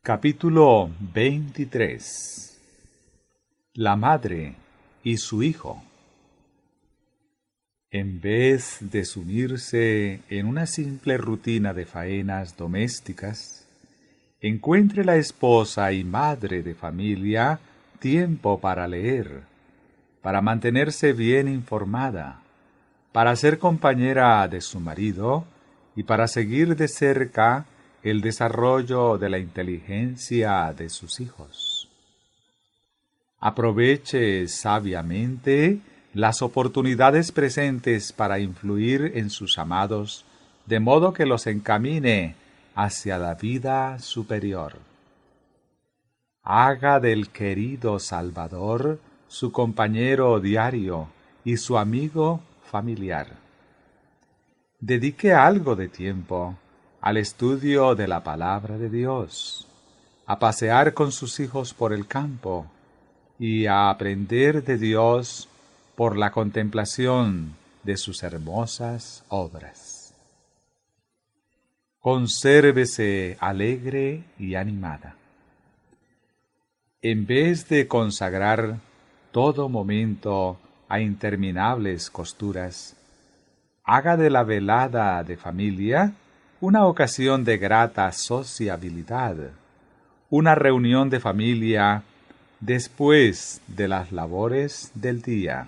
Capítulo 23. La madre y su hijo. En vez de sumirse en una simple rutina de faenas domésticas, encuentre la esposa y madre de familia tiempo para leer, para mantenerse bien informada, para ser compañera de su marido y para seguir de cerca el desarrollo de la inteligencia de sus hijos. Aproveche sabiamente las oportunidades presentes para influir en sus amados, de modo que los encamine hacia la vida superior. Haga del querido Salvador su compañero diario y su amigo familiar. Dedique algo de tiempo al estudio de la palabra de Dios, a pasear con sus hijos por el campo y a aprender de Dios por la contemplación de sus hermosas obras. Consérvese alegre y animada. En vez de consagrar todo momento a interminables costuras, haga de la velada de familia una ocasión de grata sociabilidad, una reunión de familia después de las labores del día.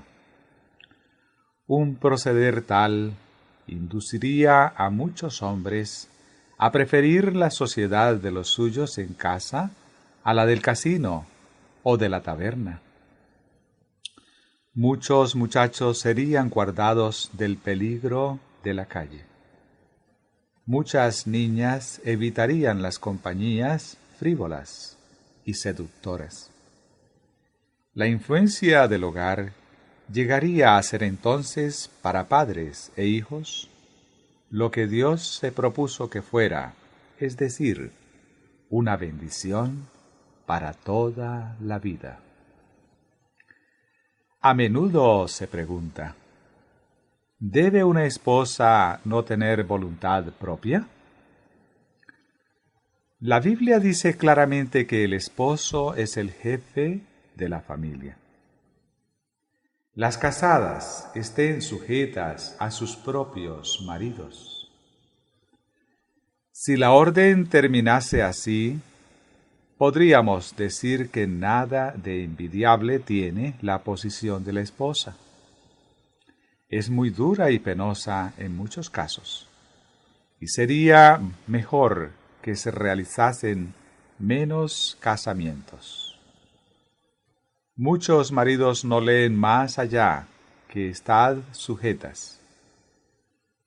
Un proceder tal induciría a muchos hombres a preferir la sociedad de los suyos en casa a la del casino o de la taberna. Muchos muchachos serían guardados del peligro de la calle. Muchas niñas evitarían las compañías frívolas y seductoras. La influencia del hogar llegaría a ser entonces para padres e hijos lo que Dios se propuso que fuera, es decir, una bendición para toda la vida. A menudo se pregunta: ¿debe una esposa no tener voluntad propia? La Biblia dice claramente que el esposo es el jefe de la familia. Las casadas estén sujetas a sus propios maridos. Si la orden terminase así, podríamos decir que nada de envidiable tiene la posición de la esposa. Es muy dura y penosa en muchos casos, y sería mejor que se realizasen menos casamientos. Muchos maridos no leen más allá que estad sujetas,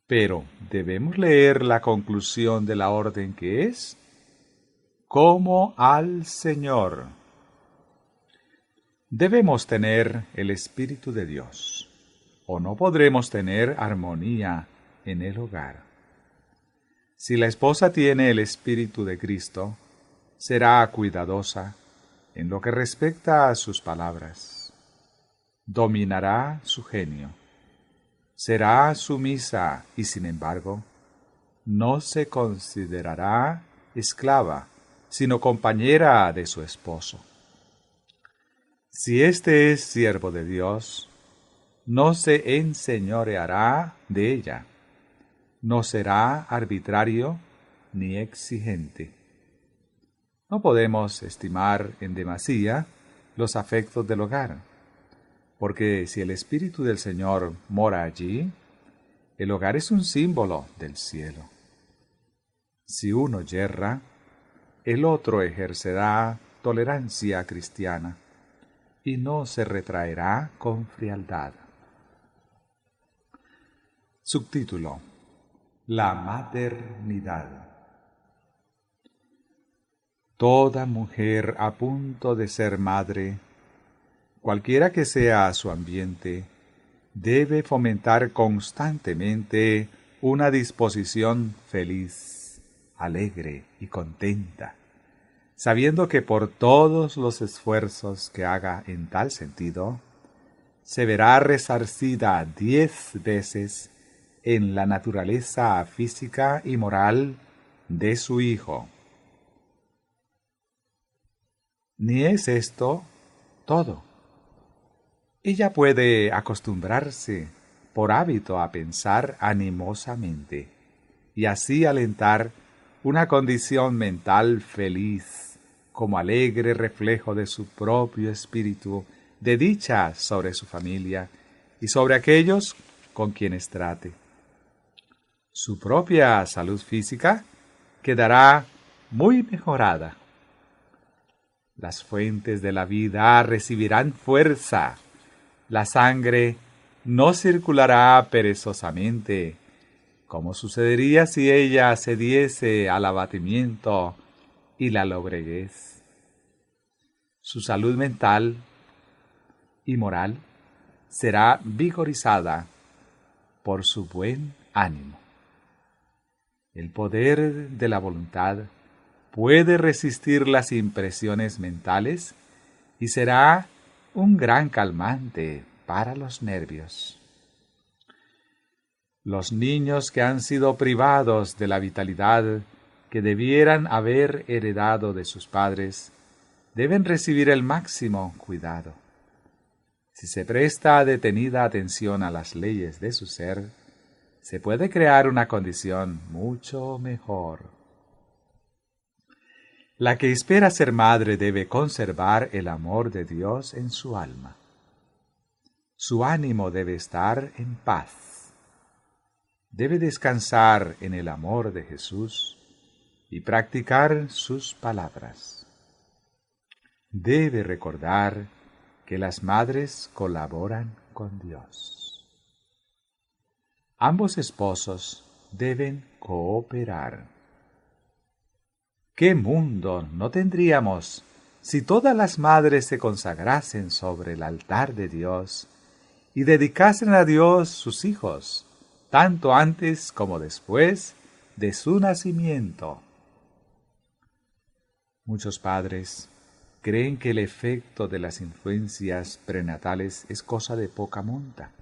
pero debemos leer la conclusión de la orden, que es: como al Señor. Debemos tener el Espíritu de Dios, o no podremos tener armonía en el hogar. Si la esposa tiene el Espíritu de Cristo, será cuidadosa en lo que respecta a sus palabras. Dominará su genio. Será sumisa y, sin embargo, no se considerará esclava, sino compañera de su esposo. Si éste es siervo de Dios, no se enseñoreará de ella, no será arbitrario ni exigente. No podemos estimar en demasía los afectos del hogar, porque si el Espíritu del Señor mora allí, el hogar es un símbolo del cielo. Si uno yerra, el otro ejercerá tolerancia cristiana y no se retraerá con frialdad. Subtítulo: La maternidad. Toda mujer a punto de ser madre, cualquiera que sea su ambiente, debe fomentar constantemente una disposición feliz, alegre y contenta, sabiendo que por todos los esfuerzos que haga en tal sentido, se verá resarcida 10 veces en la naturaleza física y moral de su hijo. Ni es esto todo. Ella puede acostumbrarse por hábito a pensar animosamente y así alentar una condición mental feliz como alegre reflejo de su propio espíritu de dicha sobre su familia y sobre aquellos con quienes trate. Su propia salud física quedará muy mejorada. Las fuentes de la vida recibirán fuerza. La sangre no circulará perezosamente, como sucedería si ella cediese al abatimiento y la lobreguez. Su salud mental y moral será vigorizada por su buen ánimo. El poder de la voluntad puede resistir las impresiones mentales y será un gran calmante para los nervios. Los niños que han sido privados de la vitalidad que debieran haber heredado de sus padres deben recibir el máximo cuidado. Si se presta detenida atención a las leyes de su ser, se puede crear una condición mucho mejor. La que espera ser madre debe conservar el amor de Dios en su alma. Su ánimo debe estar en paz. Debe descansar en el amor de Jesús y practicar sus palabras. Debe recordar que las madres colaboran con Dios. Ambos esposos deben cooperar. ¿Qué mundo no tendríamos si todas las madres se consagrasen sobre el altar de Dios y dedicasen a Dios sus hijos, tanto antes como después de su nacimiento? Muchos padres creen que el efecto de las influencias prenatales es cosa de poca monta,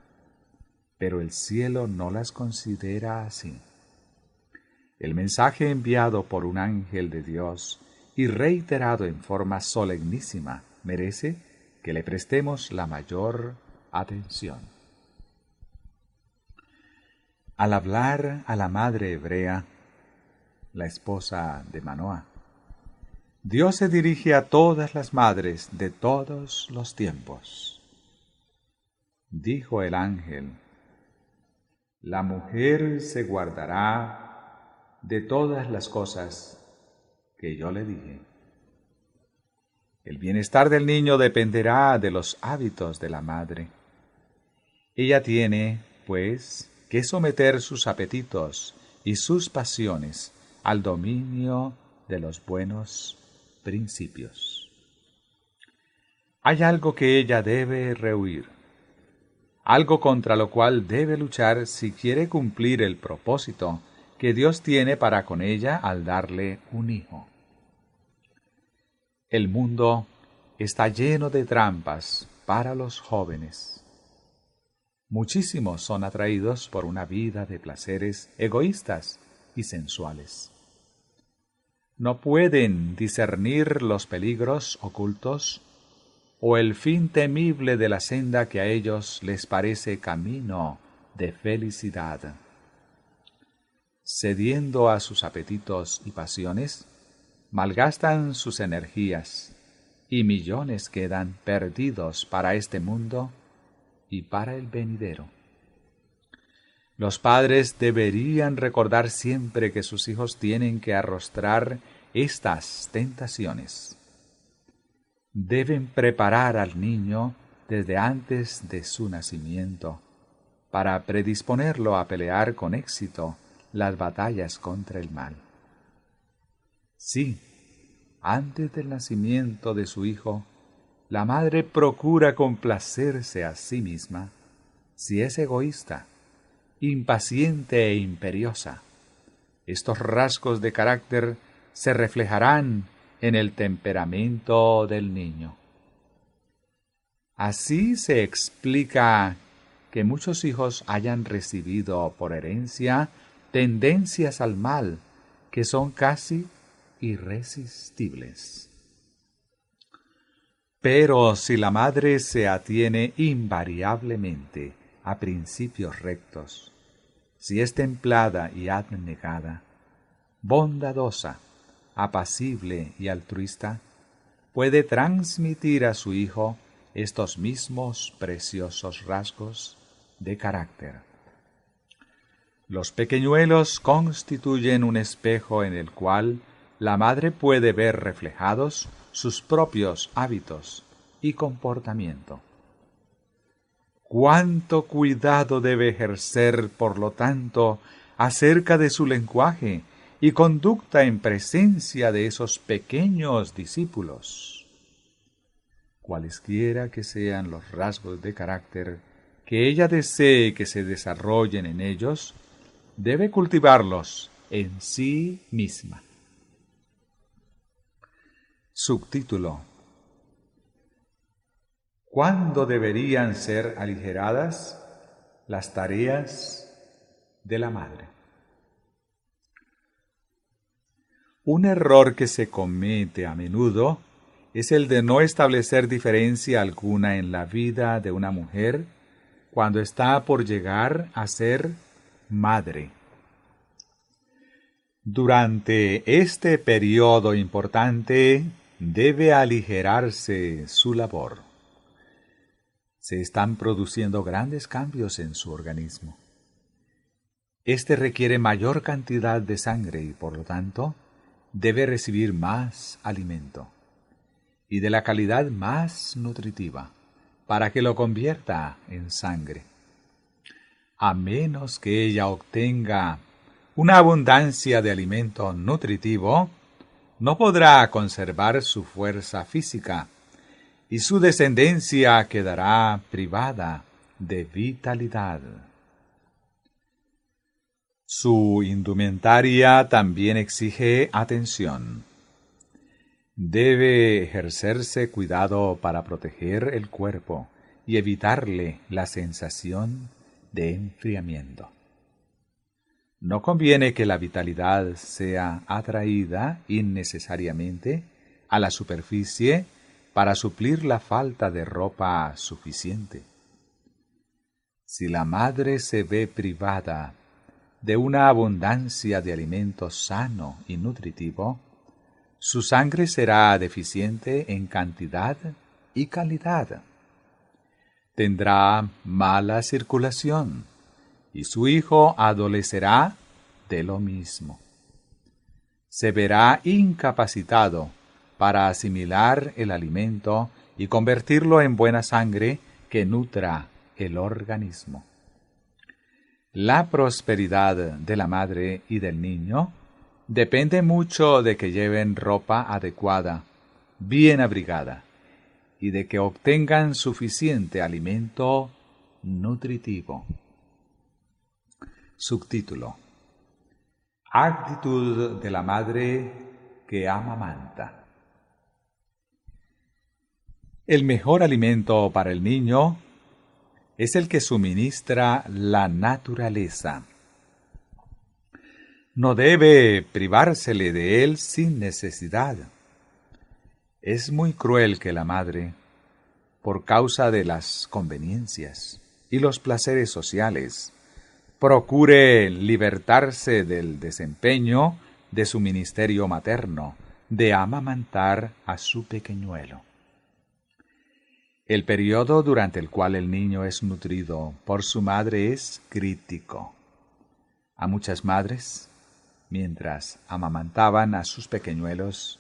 pero el cielo no las considera así. El mensaje enviado por un ángel de Dios y reiterado en forma solemnísima merece que le prestemos la mayor atención. Al hablar a la madre hebrea, la esposa de Manoah, Dios se dirige a todas las madres de todos los tiempos. Dijo el ángel: la mujer se guardará de todas las cosas que yo le dije. El bienestar del niño dependerá de los hábitos de la madre. Ella tiene, pues, que someter sus apetitos y sus pasiones al dominio de los buenos principios. Hay algo que ella debe rehuir, algo contra lo cual debe luchar si quiere cumplir el propósito que Dios tiene para con ella al darle un hijo. El mundo está lleno de trampas para los jóvenes. Muchísimos son atraídos por una vida de placeres egoístas y sensuales. No pueden discernir los peligros ocultos o el fin temible de la senda que a ellos les parece camino de felicidad. Cediendo a sus apetitos y pasiones, malgastan sus energías y millones quedan perdidos para este mundo y para el venidero. Los padres deberían recordar siempre que sus hijos tienen que arrostrar estas tentaciones. Deben preparar al niño desde antes de su nacimiento para predisponerlo a pelear con éxito las batallas contra el mal. Sí, antes del nacimiento de su hijo, la madre procura complacerse a sí misma. Si es egoísta, impaciente e imperiosa, estos rasgos de carácter se reflejarán en el temperamento del niño. Así se explica que muchos hijos hayan recibido por herencia tendencias al mal que son casi irresistibles. Pero si la madre se atiene invariablemente a principios rectos, si es templada y abnegada, bondadosa, apacible y altruista, puede transmitir a su hijo estos mismos preciosos rasgos de carácter. Los pequeñuelos constituyen un espejo en el cual la madre puede ver reflejados sus propios hábitos y comportamiento. Cuánto cuidado debe ejercer, por lo tanto, acerca de su lenguaje y conducta en presencia de esos pequeños discípulos. Cualesquiera que sean los rasgos de carácter que ella desee que se desarrollen en ellos, debe cultivarlos en sí misma. Subtítulo: ¿Cuándo deberían ser aligeradas las tareas de la madre? Un error que se comete a menudo es el de no establecer diferencia alguna en la vida de una mujer cuando está por llegar a ser madre. Durante este periodo importante debe aligerarse su labor. Se están produciendo grandes cambios en su organismo. Este requiere mayor cantidad de sangre y, por lo tanto, debe recibir más alimento y de la calidad más nutritiva para que lo convierta en sangre. A menos que ella obtenga una abundancia de alimento nutritivo, no podrá conservar su fuerza física y su descendencia quedará privada de vitalidad. Su indumentaria también exige atención. Debe ejercerse cuidado para proteger el cuerpo y evitarle la sensación de enfriamiento. No conviene que la vitalidad sea atraída innecesariamente a la superficie para suplir la falta de ropa suficiente. Si la madre se ve privada de una abundancia de alimento sano y nutritivo, su sangre será deficiente en cantidad y calidad. Tendrá mala circulación y su hijo adolecerá de lo mismo. Se verá incapacitado para asimilar el alimento y convertirlo en buena sangre que nutra el organismo. La prosperidad de la madre y del niño depende mucho de que lleven ropa adecuada, bien abrigada, y de que obtengan suficiente alimento nutritivo. Subtítulo: Actitud de la madre que amamanta. El mejor alimento para el niño es el que suministra la naturaleza. No debe privársele de él sin necesidad. Es muy cruel que la madre, por causa de las conveniencias y los placeres sociales, procure libertarse del desempeño de su ministerio materno, de amamantar a su pequeñuelo. El periodo durante el cual el niño es nutrido por su madre es crítico. A muchas madres, mientras amamantaban a sus pequeñuelos,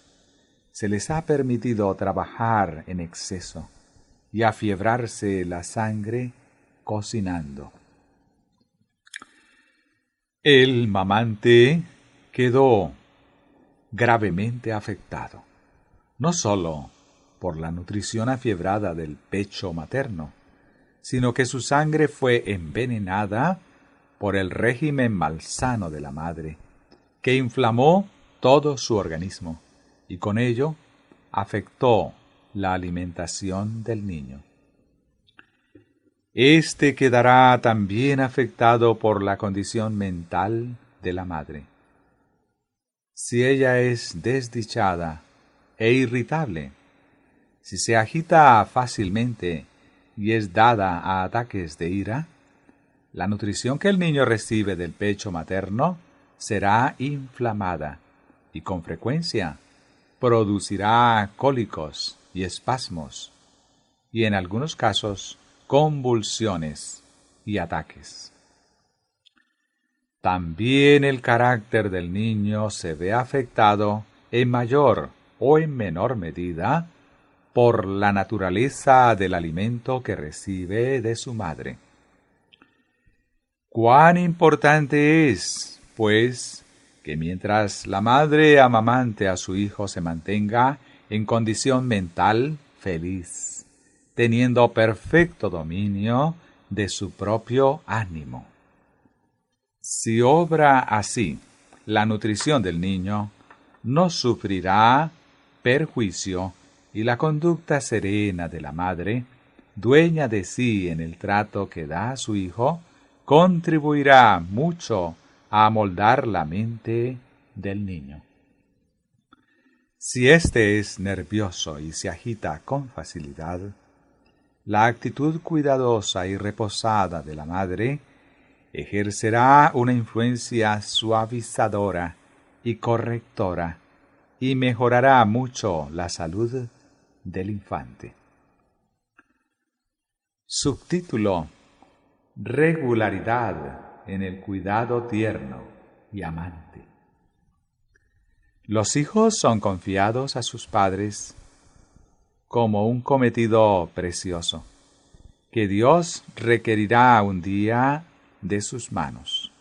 se les ha permitido trabajar en exceso y afiebrarse la sangre cocinando. El mamante quedó gravemente afectado, no sólo por la nutrición afiebrada del pecho materno, sino que su sangre fue envenenada por el régimen malsano de la madre, que inflamó todo su organismo y con ello afectó la alimentación del niño. Este quedará también afectado por la condición mental de la madre. Si ella es desdichada e irritable, Si se agita fácilmente y es dada a ataques de ira, la nutrición que el niño recibe del pecho materno será inflamada y con frecuencia producirá cólicos y espasmos y en algunos casos convulsiones y ataques. También el carácter del niño se ve afectado en mayor o en menor medida por la naturaleza del alimento que recibe de su madre. Cuán importante es, pues, que mientras la madre amamante a su hijo se mantenga en condición mental feliz, teniendo perfecto dominio de su propio ánimo. Si obra así la nutrición del niño, no sufrirá perjuicio y la conducta serena de la madre, dueña de sí en el trato que da a su hijo, contribuirá mucho a amoldar la mente del niño. Si éste es nervioso y se agita con facilidad, la actitud cuidadosa y reposada de la madre ejercerá una influencia suavizadora y correctora y mejorará mucho la salud del infante. Subtítulo: Regularidad en el cuidado tierno y amante. Los hijos son confiados a sus padres como un cometido precioso, que Dios requerirá un día de sus manos.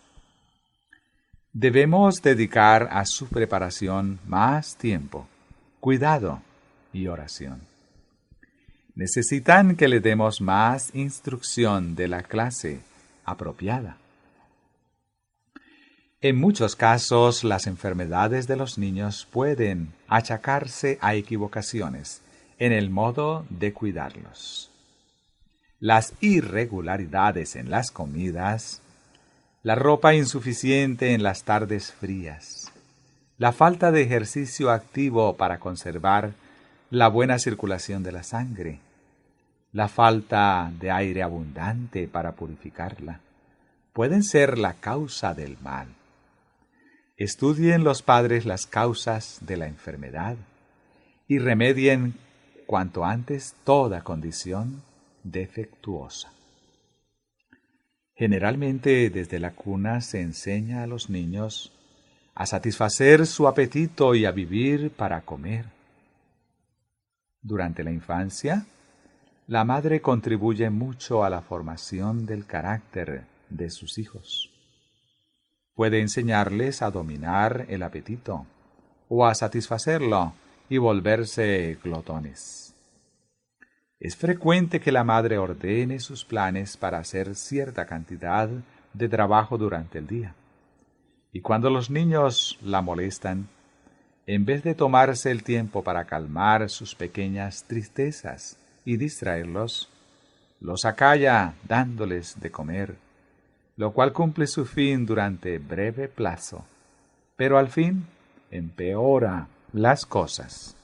Debemos dedicar a su preparación más tiempo, cuidado y oración. Necesitan que le demos más instrucción de la clase apropiada. En muchos casos, las enfermedades de los niños pueden achacarse a equivocaciones en el modo de cuidarlos. Las irregularidades en las comidas, la ropa insuficiente en las tardes frías, la falta de ejercicio activo para conservar la buena circulación de la sangre, la falta de aire abundante para purificarla, pueden ser la causa del mal. Estudien los padres las causas de la enfermedad y remedien cuanto antes toda condición defectuosa. Generalmente desde la cuna se enseña a los niños a satisfacer su apetito y a vivir para comer. Durante la infancia, la madre contribuye mucho a la formación del carácter de sus hijos. Puede enseñarles a dominar el apetito o a satisfacerlo y volverse glotones. Es frecuente que la madre ordene sus planes para hacer cierta cantidad de trabajo durante el día. Y cuando los niños la molestan, en vez de tomarse el tiempo para calmar sus pequeñas tristezas y distraerlos, los acalla dándoles de comer, lo cual cumple su fin durante breve plazo, pero al fin empeora las cosas.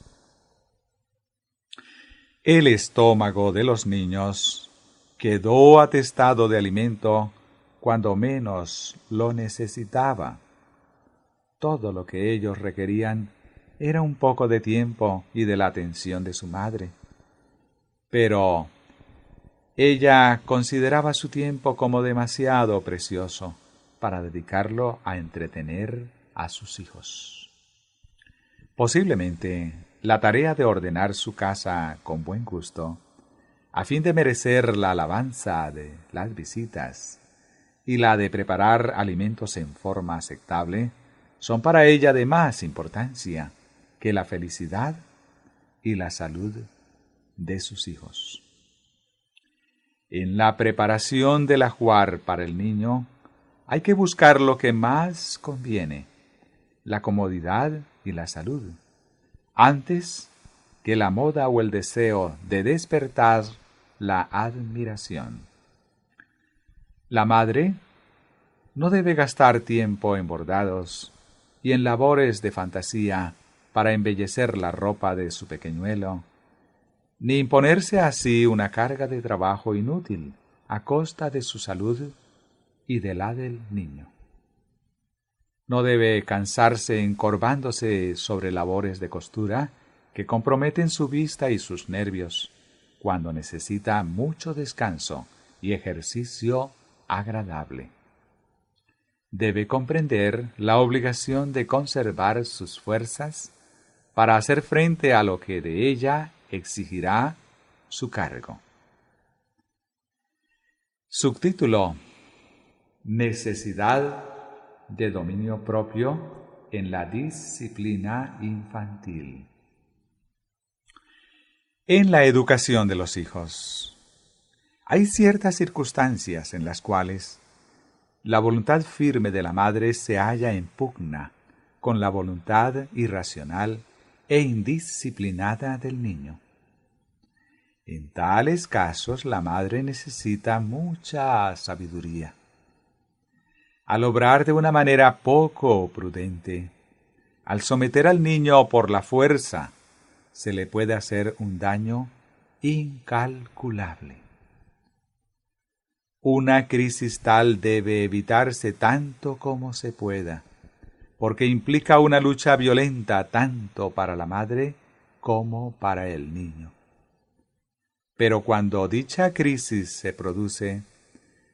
El estómago de los niños quedó atestado de alimento cuando menos lo necesitaba. Todo lo que ellos requerían era un poco de tiempo y de la atención de su madre. Pero ella consideraba su tiempo como demasiado precioso para dedicarlo a entretener a sus hijos. Posiblemente la tarea de ordenar su casa con buen gusto, a fin de merecer la alabanza de las visitas, y la de preparar alimentos en forma aceptable, son para ella de más importancia que la felicidad y la salud de sus hijos. En la preparación del ajuar para el niño, hay que buscar lo que más conviene, la comodidad y la salud, antes que la moda o el deseo de despertar la admiración. La madre no debe gastar tiempo en bordados y en labores de fantasía para embellecer la ropa de su pequeñuelo, ni imponerse así una carga de trabajo inútil a costa de su salud y de la del niño. No debe cansarse encorvándose sobre labores de costura que comprometen su vista y sus nervios, cuando necesita mucho descanso y ejercicio agradable. Debe comprender la obligación de conservar sus fuerzas para hacer frente a lo que de ella exigirá su cargo. Subtítulo: Necesidad de dominio propio en la disciplina infantil. En la educación de los hijos, hay ciertas circunstancias en las cuales la voluntad firme de la madre se halla en pugna con la voluntad irracional e indisciplinada del niño. En tales casos la madre necesita mucha sabiduría. Al obrar de una manera poco prudente, al someter al niño por la fuerza, se le puede hacer un daño incalculable. Una crisis tal debe evitarse tanto como se pueda, porque implica una lucha violenta tanto para la madre como para el niño. Pero cuando dicha crisis se produce,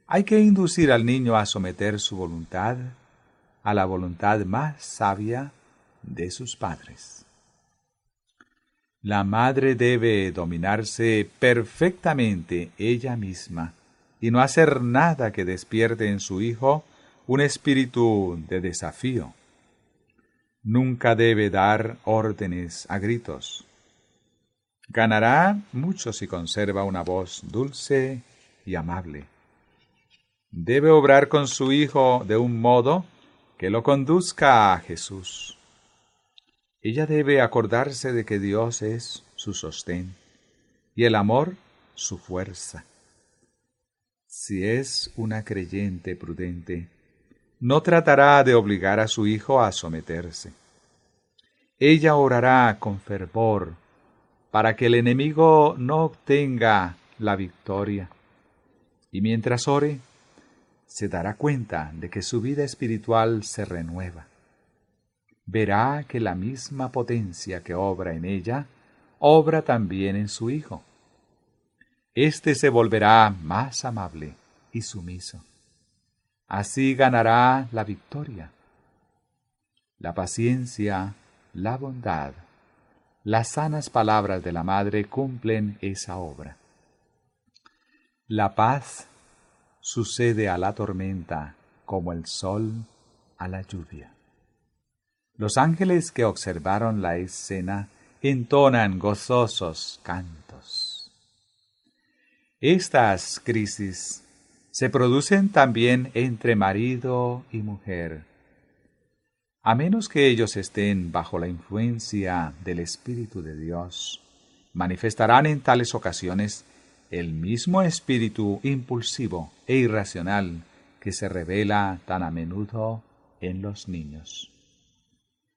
hay que inducir al niño a someter su voluntad a la voluntad más sabia de sus padres. La madre debe dominarse perfectamente ella misma y no hacer nada que despierte en su hijo un espíritu de desafío. Nunca debe dar órdenes a gritos. Ganará mucho si conserva una voz dulce y amable. Debe obrar con su hijo de un modo que lo conduzca a Jesús. Ella debe acordarse de que Dios es su sostén y el amor su fuerza. Si es una creyente prudente, no tratará de obligar a su hijo a someterse. Ella orará con fervor para que el enemigo no obtenga la victoria. Y mientras ore, se dará cuenta de que su vida espiritual se renueva. Verá que la misma potencia que obra en ella, obra también en su hijo. Éste se volverá más amable y sumiso. Así ganará la victoria. La paciencia, la bondad, las sanas palabras de la madre cumplen esa obra. La paz sucede a la tormenta como el sol a la lluvia. Los ángeles que observaron la escena entonan gozosos cantos. Estas crisis se producen también entre marido y mujer. A menos que ellos estén bajo la influencia del Espíritu de Dios, manifestarán en tales ocasiones el mismo espíritu impulsivo e irracional que se revela tan a menudo en los niños.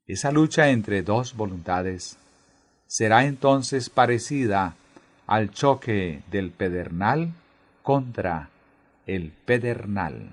Esa lucha entre dos voluntades será entonces parecida al choque del pedernal contra el pedernal.